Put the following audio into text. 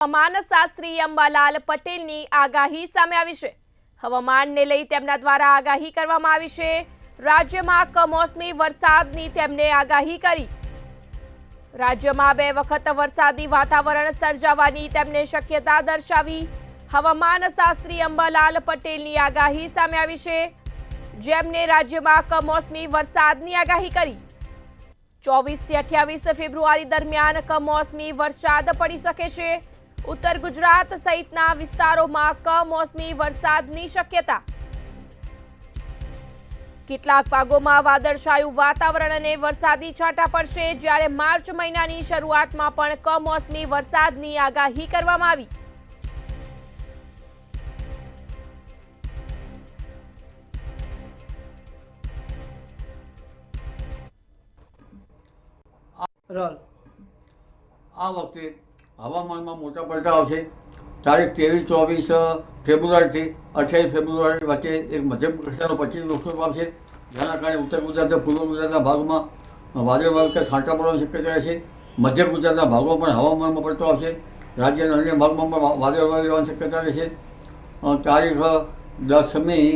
હવામાન શાસ્ત્રી અંબાલાલ પટેલની આગાહી સામે આવી છે। હવામાનને લઈ તેમના દ્વારા આગાહી કરવામાં આવી છે। રાજ્યમાં કમોસમી વરસાદની તેમને આગાહી કરી। રાજ્યમાં 2 વખત વરસાદી વાતાવરણ સર્જાવાની તેમને શક્યતા દર્શાવી। હવામાન શાસ્ત્રી અંબાલાલ પટેલની આગાહી સામે આવી છે, જેમને રાજ્યમાં કમોસમી વરસાદની આગાહી કરી। 24 થી 28 ફેબ્રુઆરી દરમિયાન કમોસમી વરસાદ પડી શકે છે। ઉત્તર ગુજરાત સહિતના વિસ્તારોમાં કમોસમી વરસાદની શક્યતા। કેટલાક ભાગોમાં વાદળછાયું વાતાવરણ અને વરસાદી છાંટા પડશે, જ્યારે માર્ચ મહિનાની શરૂઆતમાં પણ કમોસમી વરસાદની આગાહી કરવામાં આવી। આ વખતે હવામાનમાં મોટા પલટા આવશે। તારીખ 23-24 ફેબ્રુઆરીથી 28 ફેબ્રુઆરી વચ્ચે એક મધ્યમ કક્ષાનો પશ્ચિમ વિક્ષોભ આવશે, જેના કારણે ઉત્તર ગુજરાત અને પૂર્વ ગુજરાતના ભાગમાં વાદળવાળું કે છાંટા પડવાની શક્યતા રહેશે। મધ્ય ગુજરાતના ભાગમાં પણ હવામાનમાં પલટો આવશે। રાજ્યના અન્ય ભાગમાં પણ વાદળવાળું રહેવાની શક્યતા રહેશે। તારીખ 10મી